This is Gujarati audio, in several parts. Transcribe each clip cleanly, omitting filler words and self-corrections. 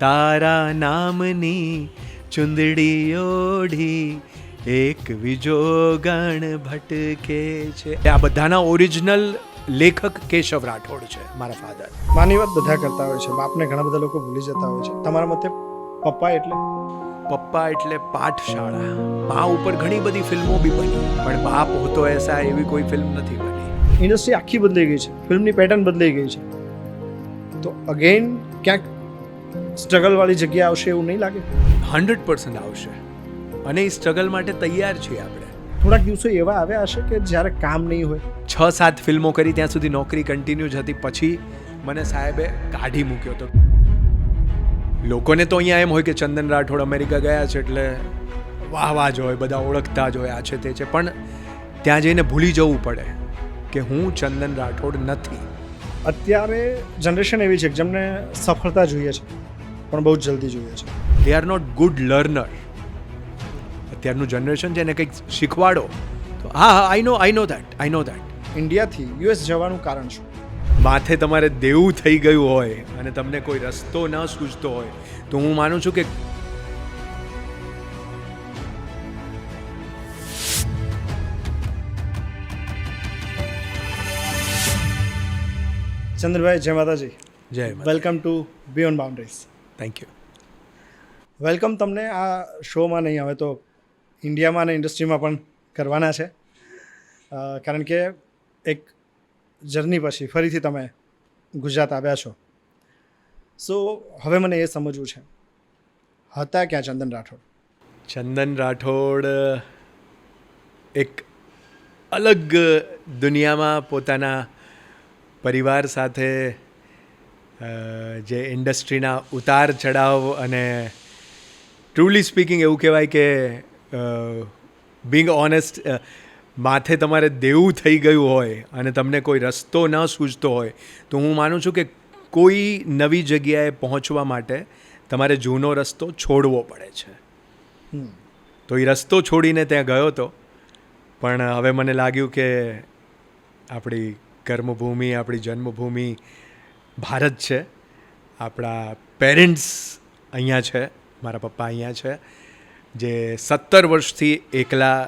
તારા નામની ચુંદડી ઓઢી એક બીજો ગણ ભટકે છે. આ બધાના ઓરિજિનલ લેખક કેશવ રાઠોડ છે, મારા ફાધર. માની વાત બધા કરતા હોય છે, બાપને ઘણા બધા લોકો ભૂલી જતા હોય છે. તમારા મતે પપ્પા એટલે પાઠશાળા. મા ઉપર ઘણી બધી ફિલ્મો બી બની, પણ બાપ હોતો એસા એવી કોઈ ફિલ્મ નથી બની. ઇન્ડસ્ટ્રી આખી બદલાઈ ગઈ છે, ફિલ્મની પેટર્ન બદલાઈ ગઈ છે. તો અગેન ક્યાંક સ્ટ્રગલવાળી જગ્યા આવશે એવું નહીં લાગે? 100% આવશે, અને એ સ્ટ્રગલ માટે તૈયાર છીએ આપણે. થોડાક દિવસો એવા આવ્યા હશે કે જ્યારે કામ નહીં હોય. 6-7 ફિલ્મો કરી ત્યાં સુધી નોકરી કન્ટિન્યુ જ હતી. પછી મને સાહેબે કાઢી મૂક્યો હતો. લોકોને તો અહીંયા એમ હોય કે ચંદન રાઠોડ અમેરિકા ગયા છે એટલે વાહ જ હોય, બધા ઓળખતા જ હોય, આ છે તે છે. પણ ત્યાં જઈને ભૂલી જવું પડે કે હું ચંદન રાઠોડ નથી. અત્યારે જનરેશન એવી છે કે જેમને સફળતા જોઈએ છે, પણ બહુ જલ્દી જોઈએ છે. They are not good learner. અત્યારનું જનરેશન છે ને કંઈક શીખવાડો તો હા આઈ નો દેટ. ઇન્ડિયાથી યુએસ જવાનું કારણ શું? માથે તમારે દેવું થઈ ગયું હોય અને તમને કોઈ રસ્તો ન સૂઝતો હોય તો હું માનું છું કે ચંદ્રભાઈ, જય માતાજી. જય welcome to beyond boundaries. Thank you. Welcome તમને આ શોમાં નહીં, હવે તો ઇન્ડિયામાં અને ઇન્ડસ્ટ્રીમાં પણ કરવાના છે, કારણ કે એક જર્ની પછી ફરીથી તમે ગુજરાત આવ્યા છો. સો હવે મને એ સમજવું છે, હતા ક્યાં ચંદન રાઠોડ? ચંદન રાઠોડ એક અલગ દુનિયામાં પોતાના પરિવાર સાથે જે ઇન્ડસ્ટ્રીના ઉતાર ચઢાવ, અને ટ્રુલી સ્પીકિંગ એવું કહેવાય કે બિંગ ઓનેસ્ટ, માથે તમારે દેવું થઈ ગયું હોય અને તમને કોઈ રસ્તો ન સૂઝતો હોય તો હું માનું છું કે કોઈ નવી જગ્યાએ પહોંચવા માટે તમારે જૂનો રસ્તો છોડવો પડે છે. તો એ રસ્તો છોડીને ત્યાં ગયો હતો, પણ હવે મને લાગ્યું કે આપણી કર્મભૂમિ, આપણી જન્મભૂમિ ભારત છે. આપણા પેરેન્ટ્સ અહીંયા છે, મારા પપ્પા અહીંયા છે, જે 17 વર્ષથી એકલા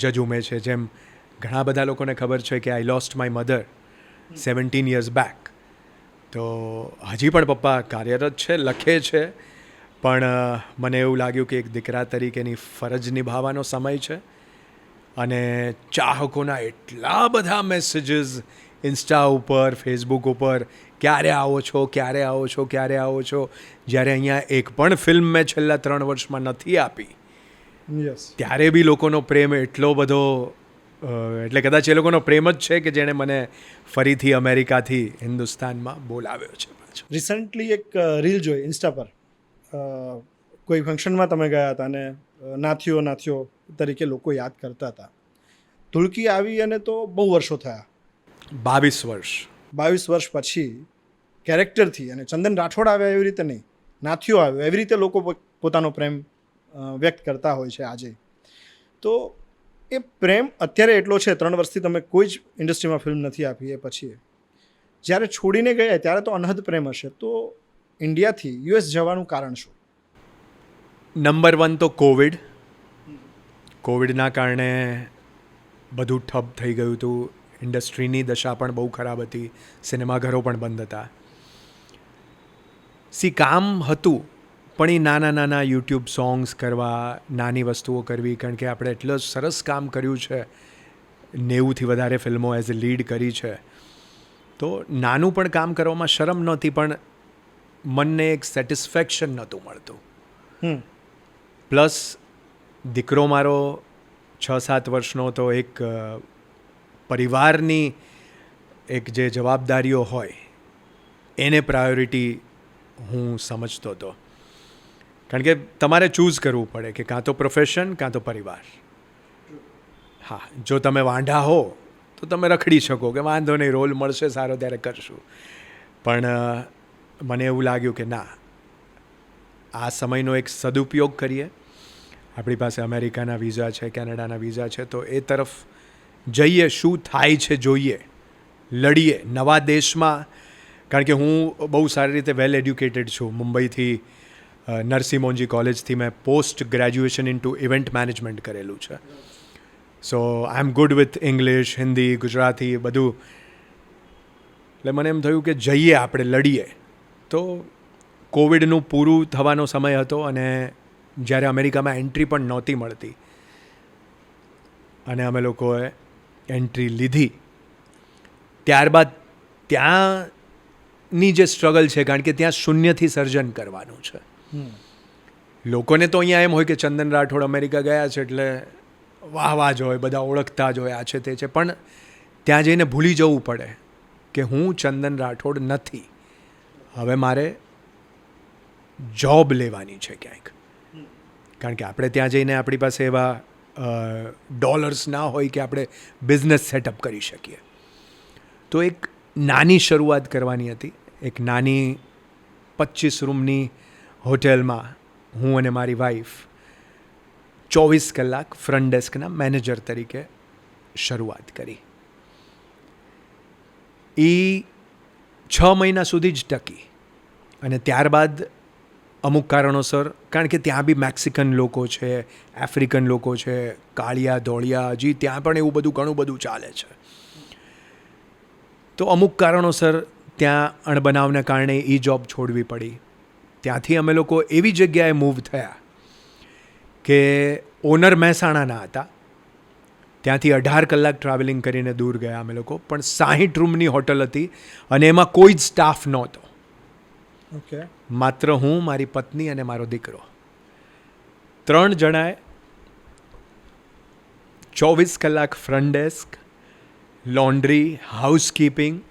જજુમે છે. જેમ ઘણા બધા લોકોને ખબર છે કે I lost my mother 17 years back. તો હજી પણ પપ્પા કાર્યરત છે, લખે છે, પણ મને એવું લાગ્યું કે એક દીકરા તરીકેની ફરજ નિભાવવાનો સમય છે. અને ચાહકોના એટલા બધા મેસેજીસ ઇન્સ્ટા ઉપર, ફેસબુક ઉપર, ક્યારે આવો છો, જ્યારે અહીંયા એક પણ ફિલ્મ મેં છેલ્લા 3 વર્ષમાં નથી આપી, ત્યારે બી લોકોનો પ્રેમ એટલો બધો, એટલે કદાચ એ લોકોનો પ્રેમ જ છે કે જેણે મને ફરીથી અમેરિકાથી હિન્દુસ્તાનમાં બોલાવ્યો છે પાછો. રિસન્ટલી એક રીલ જોઈ ઇન્સ્ટા પર, કોઈ ફંક્શનમાં તમે ગયા હતા અને નાથીઓ તરીકે લોકો યાદ કરતા હતા. ધુળકી આવી અને તો બહુ વર્ષો થયા, 22 વર્ષ પછી કેરેક્ટરથી, અને ચંદન રાઠોડ આવ્યા એવી રીતે નહીં, નાથીઓ આવ્યો એવી રીતે લોકો પોતાનો પ્રેમ વ્યક્ત કરતા હોય છે આજે. તો એ પ્રેમ અત્યારે એટલો છે, 3 વર્ષથી તમે કોઈ જ ઇન્ડસ્ટ્રીમાં ફિલ્મ નથી આપી, એ પછી જ્યારે છોડીને ગયા ત્યારે તો અનહદ પ્રેમ હશે. તો ઇન્ડિયાથી યુએસ જવાનું કારણ શું? નંબર 1 તો કોવિડના કારણે બધું ઠપ થઈ ગયું હતું. ઇન્ડસ્ટ્રીની દશા પણ બહુ ખરાબ હતી, સિનેમાઘરો પણ બંધ હતા. કામ હતું, પણ એ નાના યુટ્યુબ સોંગ્સ કરવા, નાની વસ્તુઓ કરવી, કારણ કે આપણે એટલું સરસ કામ કર્યું છે, 90થી વધારે ફિલ્મો એઝ એ લીડ કરી છે. તો નાનું પણ કામ કરવામાં શરમ નહોતી, પણ મનને એક સેટિસ્ફેક્શન નહોતું મળતું. પ્લસ દીકરો મારો 6-7 વર્ષનો, તો એક પરિવારની એક જે જવાબદારીઓ હોય એને પ્રાયોરિટી હું સમજતો હતો. કારણ કે તમારે ચૂઝ કરવું પડે કે કાં તો પ્રોફેશન, કાં તો પરિવાર. હા, જો તમે વાંઢા હો તો તમે રખડી શકો કે વાંધો નહીં, રોલ મળશે સારો ત્યારે કરશું. પણ મને એવું લાગ્યું કે ના, આ સમયનો એક સદુપયોગ કરીએ. આપણી પાસે અમેરિકાના વિઝા છે, કેનેડાના વિઝા છે, તો એ તરફ જઈએ, શું થાય છે જોઈએ, લડીએ નવા દેશમાં. કારણ કે હું બહુ સારી રીતે વેલ એડ્યુકેટેડ છું. મુંબઈથી નરસિંહ મોંજી કોલેજથી મેં post graduation in to event management કરેલું છે. So I am good with English, Hindi, Gujarati બધું. એટલે મને એમ થયું કે જઈએ આપણે લડીએ. તો કોવિડનું પૂરું થવાનો સમય હતો અને જ્યારે અમેરિકામાં એન્ટ્રી પણ નહોતી મળતી અને અમે લોકોએ એન્ટ્રી લીધી. ત્યારબાદ ત્યાંની જે સ્ટ્રગલ છે, કારણ કે ત્યાં શૂન્યથી સર્જન કરવાનું છે. લોકોને તો અહીંયા એમ હોય કે ચંદન રાઠોડ અમેરિકા ગયા છે એટલે વાહ જ હોય, બધા ઓળખતા જ હોય, આ છે તે છે. પણ ત્યાં જઈને ભૂલી જવું પડે કે હું ચંદન રાઠોડ નથી. હવે મારે જોબ લેવાની છે ક્યાંક, કારણ કે આપણે ત્યાં જઈને આપણી પાસે એવા ડોલર્સ ના હોય કે આપણે બિઝનેસ સેટઅપ કરી શકીએ. તો એક નાની શરૂઆત કરવાની હતી. એક નાની 25 રૂમની હોટેલમાં હું અને મારી વાઈફ 24 કલાક ફ્રન્ટ ડેસ્કના મેનેજર તરીકે શરૂઆત કરી. એ 6 મહિના સુધી જ ટકી અને ત્યારબાદ અમુક કારણોસર, કારણ કે ત્યાં બી મેક્સિકન લોકો છે, આફ્રિકન લોકો છે, કાળિયા ધોળિયા, હજી ત્યાં પણ એવું બધું ઘણું બધું ચાલે છે. તો અમુક કારણોસર ત્યાં અણબનાવને કારણે એ જોબ છોડવી પડી. ત્યાંથી અમે લોકો એવી જગ્યાએ મૂવ થયા કે ઓનર મહેસાણાના હતા. ત્યાંથી 18 કલાક ટ્રાવેલિંગ કરીને દૂર ગયા અમે લોકો. પણ 60 રૂમની હોટલ હતી અને એમાં કોઈ જ સ્ટાફ નહોતો. ઓકે. માત્ર હું, મારી પત્ની અને મારો દીકરો. 3 જણાએ 24 કલાક ફ્રન્ટ ડેસ્ક, લોન્ડ્રી, હાઉસકીપિંગ,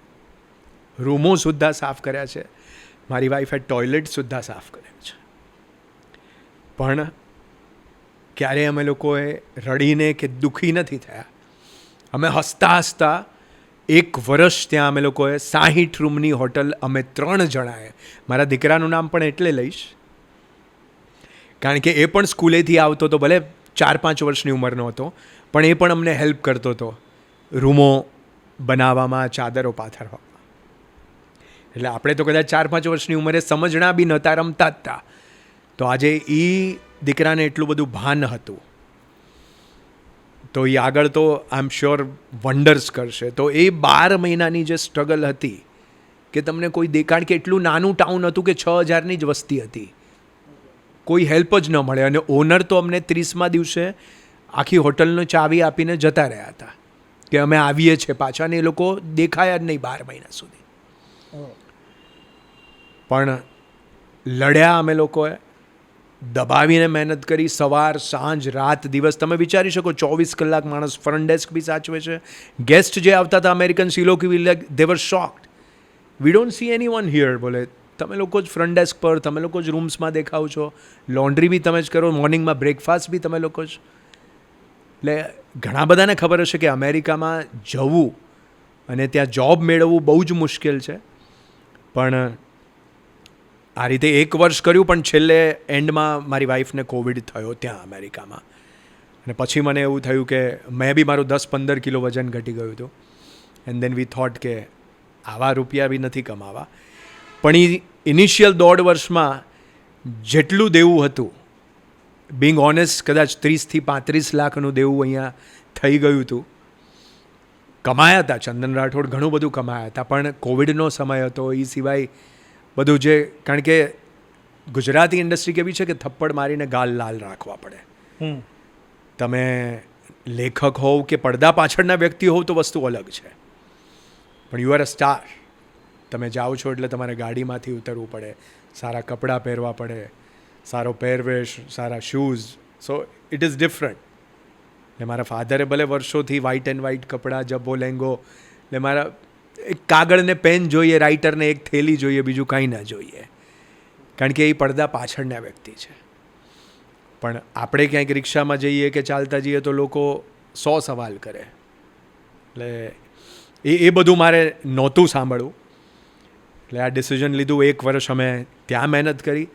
રૂમો સુદ્ધા સાફ કર્યા છે. મારી વાઈફે ટોયલેટ સુદ્ધા સાફ કર્યા છે. પણ ક્યારેય અમે લોકોએ રડીને કે દુઃખી નથી થયા. અમે હસતા હસતા 1 વર્ષ ત્યાં અમે લોકોએ 60 રૂમની હોટલ અમે 3 જણાએ, મારા દીકરાનું નામ પણ એટલે લઈશ કારણ કે એ પણ સ્કૂલેથી આવતો હતો, ભલે 4-5 વર્ષની ઉંમરનો હતો, પણ એ પણ અમને હેલ્પ કરતો હતો રૂમો બનાવવામાં, ચાદરો પાથરવામાં. એટલે આપણે તો કદાચ 4-5 વર્ષની ઉંમરે સમજણા બી નહોતા, રમતા જ હતા. તો આજે એ દીકરાને એટલું બધું ભાન હતું તો એ આગળ તો આઈ એમ શ્યોર વન્ડર્સ કરશે. તો એ 12 મહિનાની જે સ્ટ્રગલ હતી કે તમને કોઈ કારણ કે એટલું નાનું ટાઉન હતું કે 6000ની જ વસ્તી હતી, કોઈ હેલ્પ જ ન મળે. અને ઓનર તો અમને 30મા દિવસે આખી હોટલનો ચાવી આપીને જતા રહ્યા હતા કે અમે આવીએ છીએ પાછા, ને એ લોકો દેખાયા જ નહીં 12 મહિના સુધી. પણ લડ્યા અમે લોકોએ, દબાવીને મહેનત કરી, સવાર સાંજ રાત દિવસ. તમે વિચારી શકો 24 કલાક માણસ ફ્રન્ટ ડેસ્ક બી સાચવે છે. ગેસ્ટ જે આવતા હતા અમેરિકન, સી લોકો they were shocked, we don't see anyone here. બોલે તમે લોકો જ ફ્રન્ટ ડેસ્ક પર, તમે લોકો જ રૂમ્સમાં દેખાવ છો, લોન્ડ્રી બી તમે જ કરો, મોર્નિંગમાં બ્રેકફાસ્ટ બી તમે લોકો જ. એટલે ઘણા બધાને ખબર હશે કે અમેરિકામાં જવું અને ત્યાં જોબ મેળવવું બહુ જ મુશ્કેલ છે. પણ આ રીતે 1 વર્ષ કર્યું, પણ છેલ્લે એન્ડમાં મારી વાઈફને કોવિડ થયો ત્યાં અમેરિકામાં. અને પછી મને એવું થયું કે મેં બી મારું 10-15 કિલો વજન ઘટી ગયું હતું. એન્ડ દેન વી થોટ કે આવા રૂપિયા બી નથી કમાવા. પણ એ ઇનિશિયલ 1.5 વર્ષમાં જેટલું દેવું હતું, બિંગ ઓનેસ્ટ, કદાચ 30 થી 35 લાખનું દેવું અહીંયા થઈ ગયું હતું. કમાયા હતા ચંદન રાઠોડ, ઘણું બધું કમાયા હતા, પણ કોવિડનો સમય હતો. એ સિવાય બધું જે, કારણ કે ગુજરાતી ઇન્ડસ્ટ્રી કેવી છે કે થપ્પડ મારીને ગાલ લાલ રાખવા પડે. તમે લેખક હોવ કે પડદા પાછળના વ્યક્તિ હોવ તો વસ્તુ અલગ છે, પણ યુ આર અ સ્ટાર. તમે જાઓ છો એટલે તમારે ગાડીમાંથી ઉતરવું પડે, સારા કપડાં પહેરવા પડે, સારો પહેરવેશ, સારા shoes. So it is different. એટલે મારા ફાધરે ભલે વર્ષોથી વ્હાઇટ એન્ડ વ્હાઇટ કપડાં, જબ્બો લેંગો, એટલે મારા એક કાગળ ને પેન જોઈએ, રાઇટરને એક થેલી જોઈએ, બીજું કાંઈ ના જોઈએ, કારણ કે એ પડદા પાછળના વ્યક્તિ છે. પણ આપણે ક્યાંક રિક્ષામાં જઈએ કે ચાલતા જઈએ તો લોકો 100 સવાલ કરે. એટલે એ બધું મારે નહોતું સાંભળવું. એટલે આ ડિસિઝન લીધું. 1 વર્ષ અમે ત્યાં મહેનત કરી.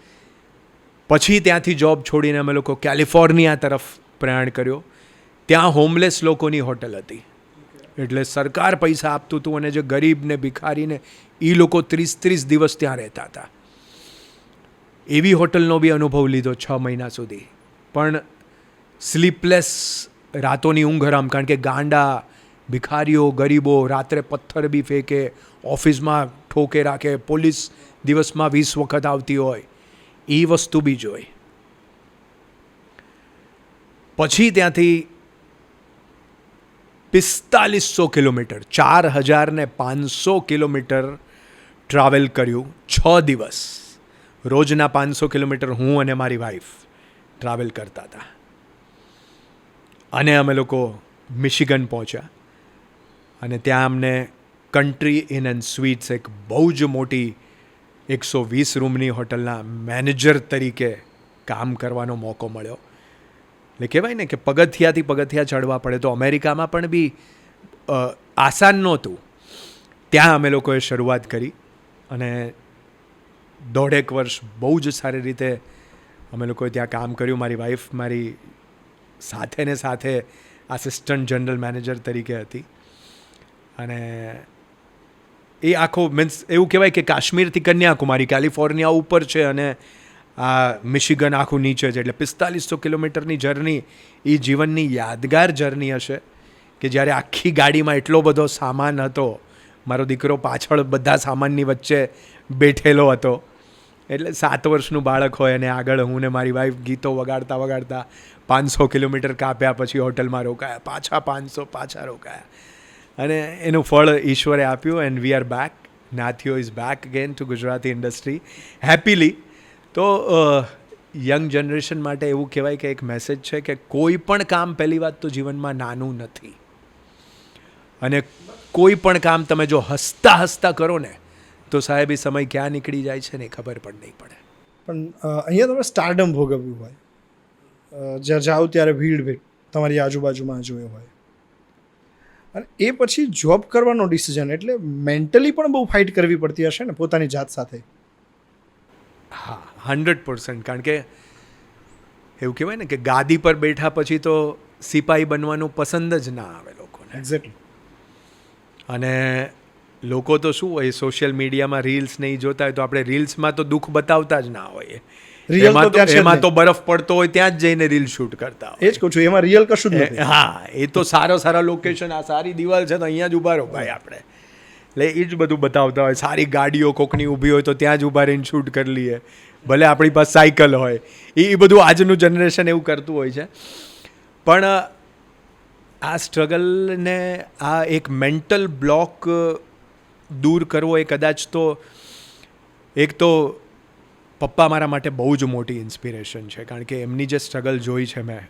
પછી ત્યાંથી જોબ છોડીને અમે લોકો કેલિફોર્નિયા તરફ પ્રયાણ કર્યો. ત્યાં હોમલેસ લોકોની હોટલ હતી. એટલે સરકાર પૈસા આપતું હતું અને જે ગરીબ ને ભિખારીને એ લોકો 30-30 દિવસ ત્યાં રહેતા હતા. એવી હોટલનો બી અનુભવ લીધો 6 મહિના સુધી, પણ સ્લીપલેસ રાતોની ઊંઘ હરામ, કારણ કે ગાંડા ભિખારીઓ ગરીબો રાત્રે પથ્થર બી ફેંકે, ઓફિસમાં ઠોકે રાખે, પોલીસ દિવસમાં 20 વખત આવતી હોય, એ વસ્તુ બી જોઈ. પછી ત્યાંથી 4500 કિલોમીટર 4500 કિલોમીટર ટ્રાવેલ કર્યું 6 દિવસ. રોજના 500 કિલોમીટર હું અને મારી વાઈફ ટ્રાવેલ કરતા હતા. અને અમે લોકો મિશિગન પહોંચ્યા અને ત્યાં અમને કન્ટ્રી ઇન એન્ડ સ્વીટ્સ, એક બહુ જ મોટી 120 રૂમની હોટલના મેનેજર તરીકે કામ કરવાનો મોકો મળ્યો. એટલે કહેવાય ને કે પગથિયાથી પગથિયા ચડવા પડે. તો અમેરિકામાં પણ બી આસાન નહોતું. ત્યાં અમે લોકોએ શરૂઆત કરી અને 1.5 વર્ષ બહુ જ સારી રીતે અમે લોકોએ ત્યાં કામ કર્યું. મારી વાઈફ મારી સાથે ને સાથે આસિસ્ટન્ટ જનરલ મેનેજર તરીકે હતી. અને એ આખો મીન્સ એવું કહેવાય કે કાશ્મીરથી કન્યાકુમારી, કેલિફોર્નિયા ઉપર છે અને આ મિશિગન આખું નીચે છે. એટલે 4500 કિલોમીટરની જર્ની એ જીવનની યાદગાર જર્ની હશે કે જ્યારે આખી ગાડીમાં એટલો બધો સામાન હતો, મારો દીકરો પાછળ બધા સામાનની વચ્ચે બેઠેલો હતો. એટલે 7 વર્ષનું બાળક હોય અને આગળ હું ને મારી વાઈફ ગીતો વગાડતા વગાડતા 500 કિલોમીટર કાપ્યા, પછી હોટલમાં રોકાયા, પાછા 500, પાછા રોકાયા. અને એનું ફળ ઈશ્વરે આપ્યું. And we are back. Nathiyo is back again to Gujarati industry happily. તો યંગ જનરેશન માટે એવું કહેવાય કે એક મેસેજ છે કે કોઈ પણ કામ પહેલી વાત તો જીવનમાં નાનું નથી, અને કોઈ પણ કામ તમે જો હસતા હસતા કરો ને તો સાહેબ એ સમય ક્યાં નીકળી જાય છે ને ખબર પણ નહીં પડે. પણ અહીંયા તમે સ્ટારડમ ભોગવ્યું હોય, જ્યાં જાઓ ત્યારે ભીડ તમારી આજુબાજુમાં જોયો હોય, અને એ પછી જોબ કરવાનો ડિસિઝન, એટલે મેન્ટલી પણ બહુ ફાઇટ કરવી પડતી હશે ને પોતાની જાત સાથે? હા, 100%. કારણ કે એવું કહેવાય ને કે ગાદી પર બેઠા પછી તો સિપાહી બનવાનું પસંદ જ ના આવે લોકોને. એક્ઝેક્ટલી. અને લોકો તો શું હોય, સોશિયલ મીડિયામાં રીલ્સ નહીં જોતા હોય તો આપણે રીલ્સમાં તો દુઃખ બતાવતા જ ના હોઈએ. એમાં તો બરફ પડતો હોય ત્યાં જ જઈને રીલ શૂટ કરતા હોય. એ જ કહું છું, એમાં રિયલ કશું જ નથી. હા, એ તો સારા લોકેશન, આ સારી દિવાલ છે તો અહીંયા જ ઊભા રહો ભાઈ આપણે, એટલે એ જ બધું બતાવતા હોય. સારી ગાડીઓ કોકની ઊભી હોય તો ત્યાં જ ઊભા રહીને શૂટ કરી લઈએ, ભલે આપણી પાસે સાયકલ હોય. એ બધું આજનું જનરેશન એવું કરતું હોય છે. પણ આ સ્ટ્રગલને, આ એક મેન્ટલ બ્લોક દૂર કરવો એ કદાચ તો એક તો પપ્પા મારા માટે બહુ જ મોટી ઇન્સ્પિરેશન છે. કારણ કે એમની જે સ્ટ્રગલ જોઈ છે મેં,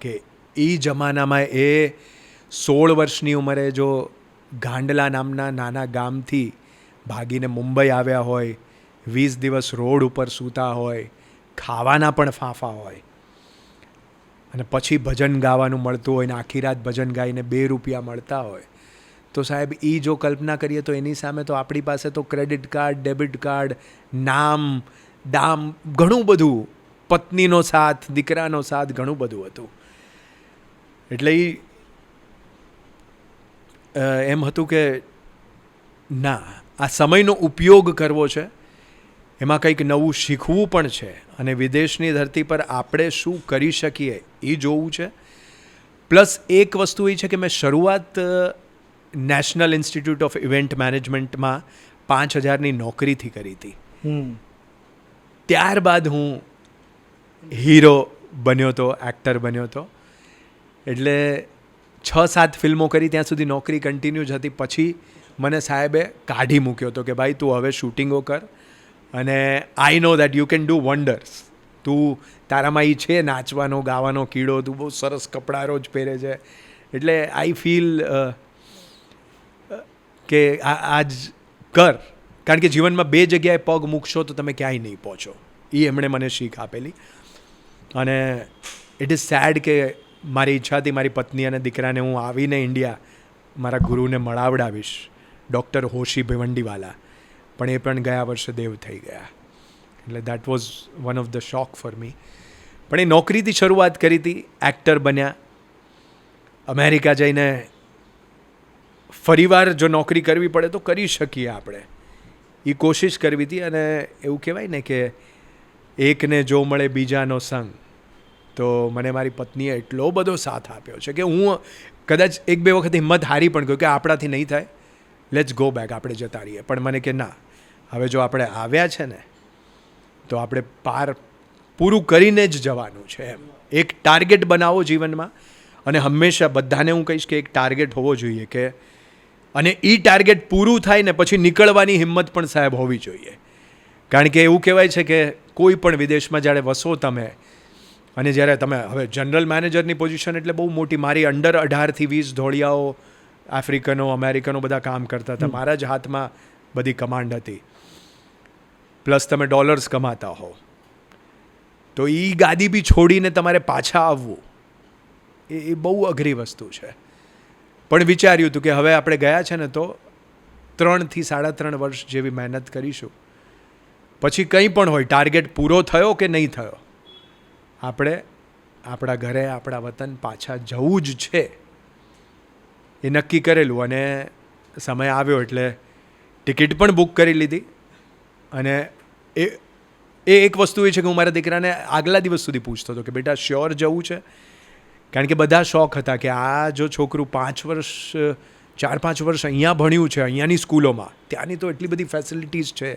કે એ જમાનામાં એ 16 વર્ષની ઉંમરે જો ગાંડલા નામના નાના ગામથી ભાગીને મુંબઈ આવ્યા હોય, 20 દિવસ રોડ ઉપર સૂતા હોય, ખાવાના પણ ફાંફા હોય, અને પછી ભજન ગાવાનું મળતું હોય ને આખી રાત ભજન ગાઈને 2 રૂપિયા મળતા હોય, તો સાહેબ એ જો કલ્પના કરીએ તો એની સામે તો આપણી પાસે તો ક્રેડિટ કાર્ડ, ડેબિટ કાર્ડ, નામ દામ, ઘણું બધું, પત્નીનો સાથ, દીકરાનો સાથ, ઘણું બધું હતું. એટલે એમ હતું કે ના, આ સમયનો ઉપયોગ કરવો છે, એમાં કંઈક નવું શીખવું પણ છે, અને વિદેશની ધરતી પર આપણે શું કરી શકીએ એ જોવું છે. પ્લસ એક વસ્તુ એ છે કે મેં શરૂઆત નેશનલ ઇન્સ્ટિટ્યૂટ ઓફ ઇવેન્ટ મેનેજમેન્ટમાં 5000ની નોકરીથી કરી હતી. ત્યારબાદ હું હીરો બન્યો હતો, એક્ટર બન્યો હતો. એટલે 6-7 ફિલ્મો કરી, ત્યાં સુધી નોકરી કન્ટિન્યુ જ હતી. પછી મને સાહેબે કાઢી મૂક્યો હતો કે ભાઈ તું હવે શૂટિંગો કર, અને I know that you can do wonders. તું, તારામાં એ છે નાચવાનો ગાવાનો કીડો, તું બહુ સરસ કપડાં રોજ પહેરે છે. એટલે આઈ ફીલ કે આ જ કર, કારણ કે જીવનમાં 2 જગ્યાએ પગ મૂકશો તો તમે ક્યાંય નહીં પહોંચો. એ એમણે મને શીખ આપેલી. અને ઇટ ઇઝ સેડ કે મારી ઈચ્છા હતી મારી પત્ની અને દીકરાને હું આવીને ઇન્ડિયા મારા ગુરુને મળાવડાવીશ, ડૉક્ટર હોશી ભિવંડીવાલા, પણ એ પણ ગયા વર્ષે દેવ થઈ ગયા. એટલે that was one of the shock for me. પણ એ નોકરીથી શરૂઆત કરી હતી, એક્ટર બન્યા. અમેરિકા જઈને ફરીવાર જો નોકરી કરવી પડે તો કરી શકીએ આપણે, એ કોશિશ કરવી હતી. અને એવું કહેવાય ને કે એકને જો મળે બીજાનો સંગ. તો મને મારી પત્નીએ એટલો બધો સાથ આપ્યો છે કે હું કદાચ એક બે વખત હિંમત હારી પણ ગયો કે આપણાથી નહીં થાય, લેટ્સ ગો બેક, આપણે જતા રહીએ. પણ મને કે ના, હવે જો આપણે આવ્યા છે ને તો આપણે પૂરું કરીને જ જવાનું છે એમ. એક ટાર્ગેટ બનાવો જીવનમાં, અને હંમેશા બધાને હું કહીશ કે એક ટાર્ગેટ હોવો જોઈએ કે, અને એ ટાર્ગેટ પૂરું થાય ને પછી નીકળવાની હિંમત પણ સાહેબ હોવી જોઈએ. કારણ કે એવું કહેવાય છે કે કોઈ પણ વિદેશમાં જ્યારે વસો તમે, અને જ્યારે તમે હવે જનરલ મેનેજરની પોઝિશન એટલે બહુ મોટી, મારી અંડર 18 થી 20 ધોળિયાઓ આફ્રિકનો અમેરિકનો બધા કામ કરતા હતા, મારા જ હાથમાં બધી કમાન્ડ હતી, પ્લસ તમે ડોલર્સ કમાતા હો, તો એ ગાદી બી છોડીને તમારે પાછા આવવું એ બહુ અઘરી વસ્તુ છે. પણ વિચાર્યું હતું કે હવે આપણે ગયા છે ને તો 3 થી 3.5 વર્ષ જેવી મહેનત કરીશું, પછી કંઈ પણ હોય, ટાર્ગેટ પૂરો થયો કે નહીં થયો, આપણે આપણા ઘરે આપણા વતન પાછા જવું જ છે એ નક્કી કરેલું. અને સમય આવ્યો એટલે ટિકિટ પણ બુક કરી લીધી. અને એ એક વસ્તુ એ છે કે હું મારા દીકરાને આગલા દિવસ સુધી પૂછતો હતો કે બેટા શ્યોર જવું છે, કારણ કે બધા શોખ હતા કે આ જો છોકરું 4-5 વર્ષ અહીંયા ભણ્યું છે, અહીંયાની સ્કૂલોમાં, ત્યાંની તો એટલી બધી ફેસિલિટીઝ છે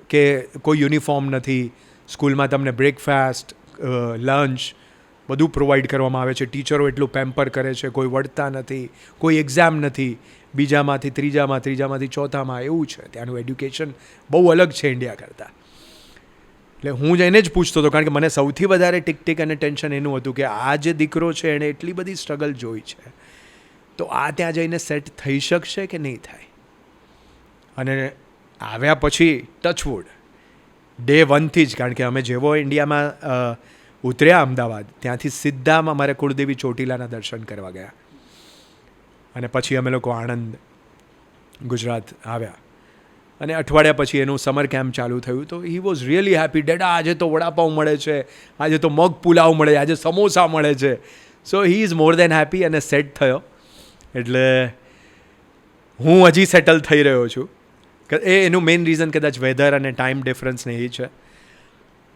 કે કોઈ યુનિફોર્મ નથી, સ્કૂલમાં તમને બ્રેકફાસ્ટ, લંચ બધું પ્રોવાઈડ કરવામાં આવે છે, ટીચરો એટલું પેમ્પર કરે છે, કોઈ વળતા નથી, કોઈ એક્ઝામ નથી, બીજામાંથી ત્રીજામાંથી ચોથામાં, એવું છે. ત્યાંનું એડ્યુકેશન બહુ અલગ છે ઇન્ડિયા કરતાં. એટલે હું જ એને જ પૂછતો હતો, કારણ કે મને સૌથી વધારે ટિક અને ટેન્શન એનું હતું કે આ જે દીકરો છે એણે એટલી બધી સ્ટ્રગલ જોઈ છે, તો આ ત્યાં જઈને સેટ થઈ શકશે કે નહીં થાય. અને આવ્યા પછી ટચવુડ ડે 1થી જ, કારણ કે અમે જેવો ઇન્ડિયામાં ઉતર્યા અમદાવાદ, ત્યાંથી સીધા અમારે કુળદેવી ચોટીલાના દર્શન કરવા ગયા, અને પછી અમે લોકો આણંદ ગુજરાત આવ્યા, અને અઠવાડિયા પછી એનું સમર કેમ્પ ચાલુ થયું. તો હી વોઝ રિયલી હેપી, ડેડા આજે તો વડાપાઉં મળે છે, આજે તો મગ પુલાવ મળે, આજે સમોસા મળે છે. So he is more than happy અને સેટ થયો. એટલે હું હજી સેટલ થઈ રહ્યો છું. એનું મેઇન રીઝન કદાચ વેધર અને ટાઈમ ડિફરન્સને એ છે.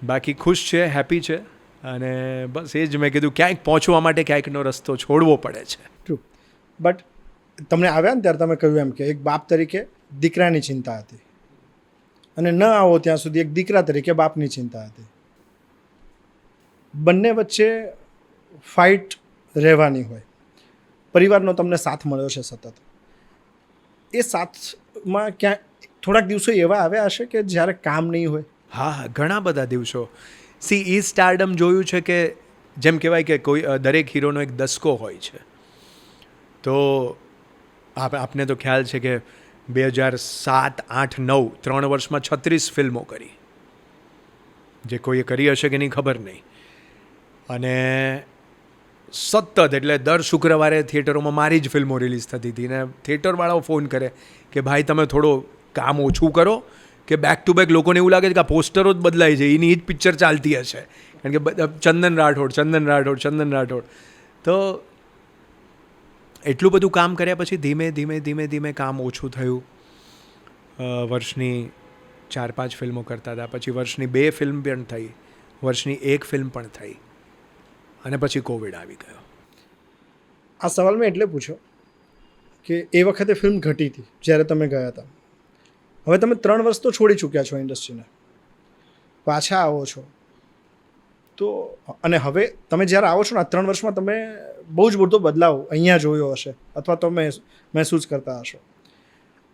બાકી ખુશ છે, હેપી છે, અને બસ એ જ મેં કીધું ક્યાંક પહોંચવા માટે ક્યાંકનો રસ્તો છોડવો પડે છે. ટ્રુ. બટ તમને આવ્યા ને ત્યારે તમે કહ્યું એમ કે એક બાપ તરીકે દીકરાની ચિંતા હતી, અને ન આવો ત્યાં સુધી એક દીકરા તરીકે બાપની ચિંતા હતી. બંને વચ્ચે ફાઇટ રહેવાની હોય. પરિવારનો તમને સાથ મળ્યો છે સતત, એ સાથમાં ક્યાંક થોડાક દિવસો એવા આવ્યા હશે કે જ્યારે કામ નહીં હોય? હા, ઘણા બધા દિવસો. ઈ સ્ટારડમ જોયું છે કે જેમ કહેવાય કે કોઈ દરેક હીરોનો એક દસકો હોય છે. તો આપને તો ખ્યાલ છે કે 2007, 8, 9 3 વર્ષમાં 36 ફિલ્મો કરી, જે કોઈએ કરી હશે કે નહીં ખબર નહીં. અને સતત એટલે દર શુક્રવારે થિયેટરોમાં મારી જ ફિલ્મો રિલીઝ થતી હતી, ને થિયેટરવાળાઓ ફોન કરે કે ભાઈ તમે થોડો કામ ઓછું કરો, કે બેક ટુ બેક લોકોને એવું લાગે છે કે આ પોસ્ટરો જ બદલાય છે, એની જ પિક્ચર ચાલતી હશે, કારણ કે ચંદન રાઠોડ. તો એટલું બધું કામ કર્યા પછી ધીમે કામ ઓછું થયું. વર્ષની 4-5 ફિલ્મો કરતા હતા, પછી વર્ષની 2 ફિલ્મ પણ થઈ, વર્ષની 1 ફિલ્મ પણ થઈ, અને પછી કોવિડ આવી ગયો. આ સવાલ મેં એટલે પૂછ્યો કે એ વખતે ફિલ્મ ઘટી હતી જ્યારે તમે ગયા હતા. હવે તમે 3 વર્ષ તો છોડી ચૂક્યા છો ઇન્ડસ્ટ્રીને, પાછા આવો છો તો, અને હવે તમે જ્યારે આવો છો ને આ 3 વર્ષમાં તમે બહુ જ મોટો બદલાવ અહીંયા જોયો હશે, અથવા તો મહેસૂસ કરતા હશો.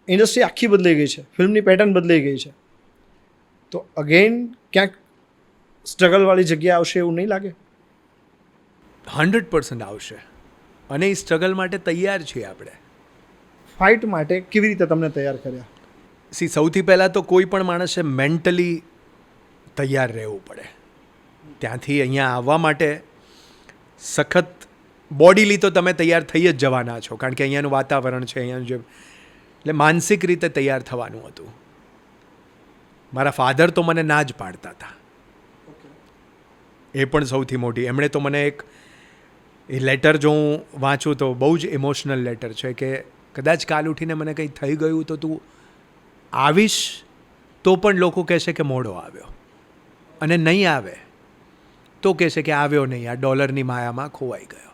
ઇન્ડસ્ટ્રી આખી બદલાઈ ગઈ છે, ફિલ્મની પેટર્ન બદલાઈ ગઈ છે. તો અગેન ક્યાંક સ્ટ્રગલવાળી જગ્યા આવશે એવું નહીં લાગે? 100% આવશે, અને એ સ્ટ્રગલ માટે તૈયાર છીએ આપણે. ફાઇટ માટે કેવી રીતે તમને તૈયાર કર્યા? સૌથી પહેલાં તો કોઈ પણ માણસે મેન્ટલી તૈયાર રહેવું પડે. ત્યાંથી અહીંયા આવવા માટે સખત બોડીલી તો તમે તૈયાર થઈ જ જવાના છો, કારણ કે અહીંયાનું વાતાવરણ છે, અહીંયાનું જે, એટલે માનસિક રીતે તૈયાર થવાનું હતું. મારા ફાધર તો મને ના જ પાડતા હતા, એ પણ સૌથી મોટી. એમણે તો મને એ લેટર જો હું વાંચું તો બહુ જ ઇમોશનલ લેટર છે કે કદાચ કાલ ઉઠીને મને કંઈ થઈ ગયું તો તું આવીશ તો પણ લોકો કહેશે કે મોડો આવ્યો. અને નહીં આવે તો કહેશે કે આવ્યો નહીં, આ ડોલરની માયામાં ખોવાઈ ગયો.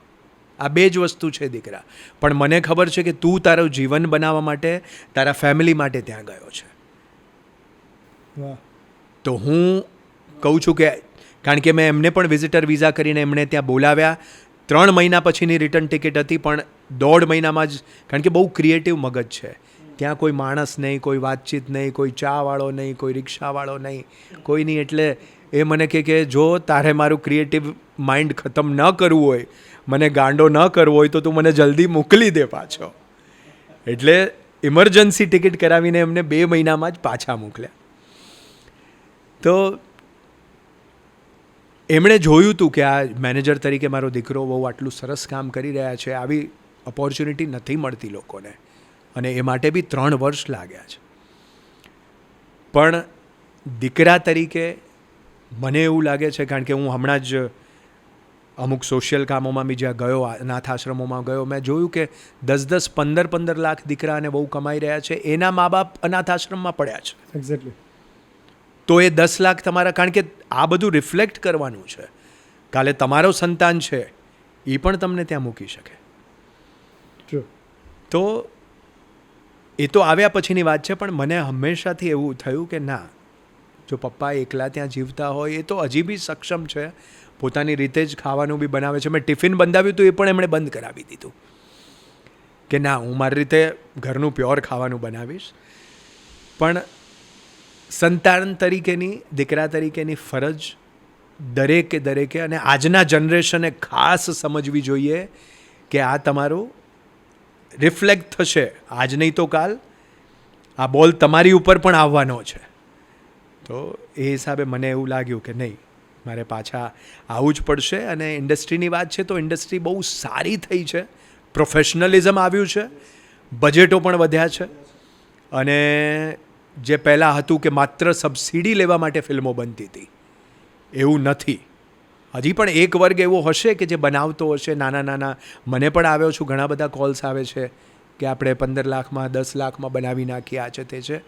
આ બે જ વસ્તુ છે દીકરા. પણ મને ખબર છે કે તું તારું જીવન બનાવવા માટે, તારા ફેમિલી માટે ત્યાં ગયો છે. વાહ. તો હું કહું છું કે, કારણ કે મેં એમને પણ વિઝિટર વિઝા કરીને એમણે ત્યાં બોલાવ્યા. 3 મહિના પછીની રિટર્ન ટિકિટ હતી, પણ 1.5 મહિનામાં જ, કારણ કે બહુ ક્રિએટિવ મગજ છે ત્યાં. કોઈ માણસ નહીં, કોઈ વાતચીત નહીં, કોઈ ચાવાળો નહીં, કોઈ રિક્ષાવાળો નહીં, કોઈ નહીં. એટલે એ મને કે જો તારે મારું ક્રિએટિવ માઇન્ડ ખતમ ન કરવું હોય, મને ગાંડો ન કરવો હોય, તો તું મને જલ્દી મોકલી દે પાછો. એટલે ઇમરજન્સી ટિકિટ કરાવીને એમને 2 મહિનામાં જ પાછા મોકલ્યા. તો એમણે જોયું હતું કે આ મેનેજર તરીકે મારો દીકરો બહુ આટલું સરસ કામ કરી રહ્યા છે, આવી ઓપોર્ચ્યુનિટી નથી મળતી લોકોને, અને એ માટે બી 3 વર્ષ લાગ્યા છે. પણ દીકરા તરીકે મને એવું લાગે છે, કારણ કે હું હમણાં જ અમુક સોશિયલ કામોમાં બી જ્યાં ગયો, અનાથ આશ્રમોમાં ગયો, મેં જોયું કે 10-10, 15-15 લાખ દીકરા અને બહુ કમાઈ રહ્યા છે, એના મા બાપ અનાથ આશ્રમમાં પડ્યા છે. એક્ઝેક્ટલી. તો એ 10 લાખ તમારા, કારણ કે આ બધું રિફ્લેક્ટ કરવાનું છે. કાલે તમારો સંતાન છે, એ પણ તમને ત્યાં મૂકી શકે. ટ્રુ. તો એ તો આવ્યા પછીની વાત છે, પણ મને હંમેશાથી એવું થયું કે ના, જો પપ્પા એકલા ત્યાં જીવતા હોય, એ તો હજી બી સક્ષમ છે, પોતાની રીતે જ ખાવાનું બી બનાવે છે. મેં ટિફિન બંધાવ્યું હતું, એ પણ એમણે બંધ કરાવી દીધું કે ના, હું મારી રીતે ઘરનું પ્યોર ખાવાનું બનાવીશ. પણ સંતાન તરીકેની, દીકરા તરીકેની ફરજ દરેકે, અને આજના જનરેશને ખાસ સમજવી જોઈએ કે આ તમારું રિફ્લેક્ટ થશે, આજ નહીં તો કાલ આ બોલ તમારી ઉપર પણ આવવાનો છે. તો એ હિસાબે મને એવું લાગ્યું કે નહીં, મારે પાછા આવવું જ પડશે. અને ઇન્ડસ્ટ્રીની વાત છે તો ઇન્ડસ્ટ્રી બહુ સારી થઈ છે, પ્રોફેશનલિઝમ આવ્યું છે, બજેટો પણ વધ્યા છે. અને જે પહેલાં હતું કે માત્ર સબસિડી લેવા માટે ફિલ્મો બનતી હતી, એવું નથી. હજી પણ એક વર્ગ એવો હશે કે જે બનાવતો હશે નાના. મને પણ આવ્યો છું, ઘણા બધા કોલ્સ આવે છે કે આપણે 15 લાખમાં 10 લાખમાં બનાવી નાખીએ, આ છે તે છે.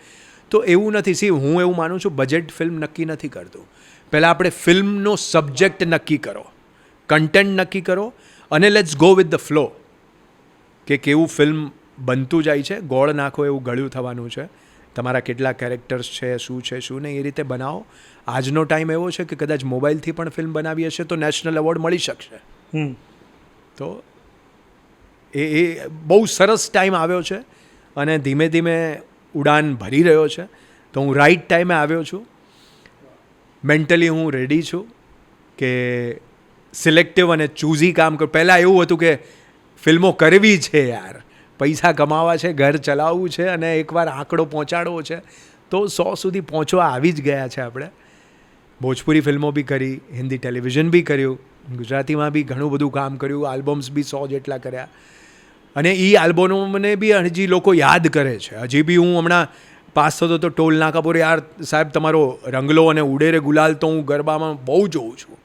તો એવું નથી. સી, હું એવું માનું છું, બજેટ ફિલ્મ નક્કી નથી કરતું. પહેલાં આપણે ફિલ્મનો સબ્જેક્ટ નક્કી કરો, કન્ટેન્ટ નક્કી કરો, અને let's go with the flow કે કેવું ફિલ્મ બનતું જાય છે. ગોળ નાખો એવું ગળ્યું થવાનું છે. તમારા કેટલા કેરેક્ટર્સ છે, શું છે શું નહીં, એ રીતે બનાવો. આજનો ટાઈમ એવો છે કે કદાચ મોબાઈલથી પણ ફિલ્મ બનાવી હશે તો નેશનલ એવોર્ડ મળી શકશે. તો એ બહુ સરસ ટાઈમ આવ્યો છે, અને ધીમે ધીમે ઉડાન ભરી રહ્યો છે. તો હું રાઈટ ટાઈમે આવ્યો છું. મેન્ટલી હું રેડી છું કે સિલેક્ટિવ અને ચૂઝી કામ કરું. પહેલાં એવું હતું કે ફિલ્મો કરવી છે યાર, પૈસા કમાવા છે, ઘર ચલાવવું છે, અને એકવાર આંકડો પહોંચાડવો છે. તો 100 સુધી પહોંચવા આવી જ ગયા છે આપણે. ભોજપુરી ફિલ્મો બી કરી, હિન્દી ટેલિવિઝન બી કર્યું, ગુજરાતીમાં બી ઘણું બધું કામ કર્યું, આલ્બમ્સ બી 100 જેટલા કર્યા. અને એ આલ્બમોને બી હજી લોકો યાદ કરે છે. હજી બી હું હમણાં પાસ થતો તો ટોલ નાકા પર, યાર સાહેબ તમારો રંગલો અને ઉડેરે ગુલાલ તો હું ગરબામાં બહુ જોઉં છું.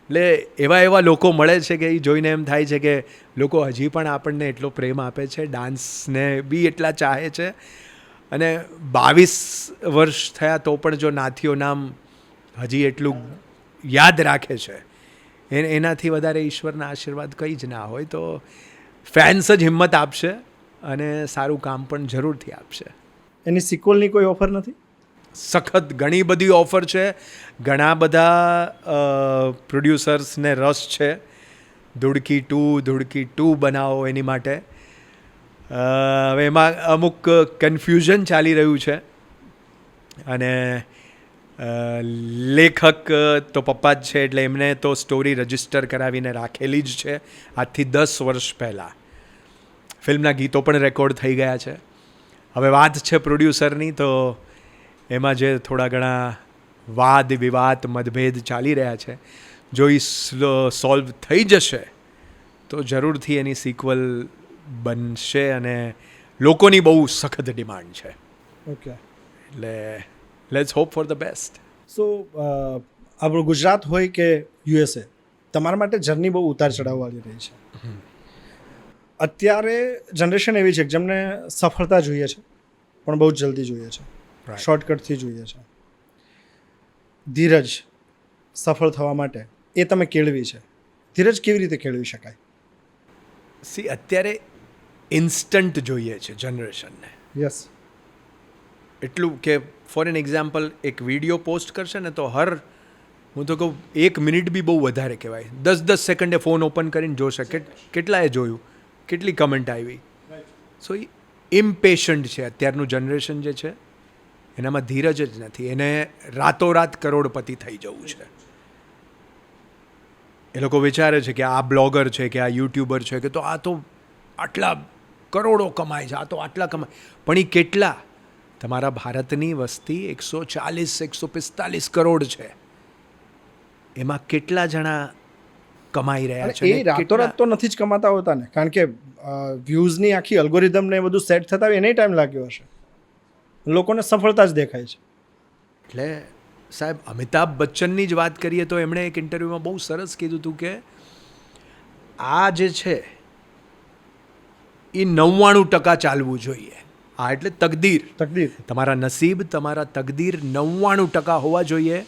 એટલે એવા લોકો મળે છે કે એ જોઈને એમ થાય છે કે લોકો હજી પણ આપણને એટલો પ્રેમ આપે છે, ડાન્સને બી એટલા ચાહે છે. અને 22 વર્ષ થયા તો પણ જો નાથીઓ નામ હજી એટલું યાદ રાખે છે, એનાથી વધારે ઈશ્વરના આશીર્વાદ કંઈ જ ના હોય. તો ફેન્સ જ હિંમત આપશે અને સારું કામ પણ જરૂરથી આપશે. એની સિક્વલની કોઈ ઓફર નથી? સખત ઘણી બધી ઓફર છે. ઘણા બધા પ્રોડ્યુસર્સને રસ છે ધુડકી 2 બનાવો એની માટે. હવે એમાં અમુક કન્ફ્યુઝન ચાલી રહ્યું છે, અને લેખક તો પપ્પા જ છે, એટલે એમને તો સ્ટોરી રજિસ્ટર કરાવીને રાખેલી જ છે આજથી 10 વર્ષ પહેલાં. ફિલ્મના ગીતો પણ રેકોર્ડ થઈ ગયા છે. હવે વાત છે પ્રોડ્યુસરની, તો એમાં જે થોડા ઘણા વાદ વિવાદ મતભેદ ચાલી રહ્યા છે, જો એ સોલ્વ થઈ જશે તો જરૂરથી એની સિક્વલ બનશે, અને લોકોની બહુ સખત ડિમાન્ડ છે. ઓકે, એટલે let's hope for the best. So આપણું ગુજરાત હોય કે યુએસએ, તમારા માટે જર્ની બહુ ઉતાર ચઢાવવાળી રહી છે. અત્યારે જનરેશન એવી છે કે જેમને સફળતા જોઈએ છે, પણ બહુ જલ્દી જોઈએ છે, શોર્ટકટથી જોઈએ છે. ધીરજ સફળ થવા માટે એ તમે કેળવી છે. ધીરજ કેવી રીતે કેળવી શકાય? અત્યારે ઇન્સ્ટન્ટ જોઈએ છે જનરેશનને. યસ. એટલું કે ફોર એન એક્ઝામ્પલ એક વિડીયો પોસ્ટ કરશે ને તો હું તો કહું 1 મિનિટ બી બહુ વધારે કહેવાય. 10 સેકન્ડે ફોન ઓપન કરીને જોશે કેટલાએ જોયું, કેટલી કમેન્ટ આવી. સો એ ઇમ્પેશન્ટ છે અત્યારનું જનરેશન જે છે, એનામાં ધીરજ જ નથી. એને રાતોરાત કરોડપતિ થઈ જવું છે. એ લોકો વિચારે છે કે આ બ્લોગર છે કે આ યુટ્યુબર છે કે તો આ તો આટલા કરોડો કમાય છે, આ તો આટલા કમાય. પણ એ કેટલા? તમારા ભારતની વસ્તી 140-145 કરોડ છે. એમાં કેટલા જણા કમાઈ રહ્યા છે? એ રાતોરાત તો નથી જ કમાતા હોતા ને, કારણ કે વ્યૂઝની આખી અલ્ગોરિધમ ને બધું સેટ થતા એને ટાઈમ લાગ્યો હશે. લોકોને સફળતા જ દેખાય છે. એટલે સાહેબ, અમિતાભ બચ્ચનની જ વાત કરીએ તો એમણે એક ઇન્ટરવ્યૂમાં બહુ સરસ કીધું હતું કે આ જે છે એ 99% ચાલવું જોઈએ. આ એટલે તકદીર. તમારા નસીબ, તમારા તકદીર 99% હોવા જોઈએ.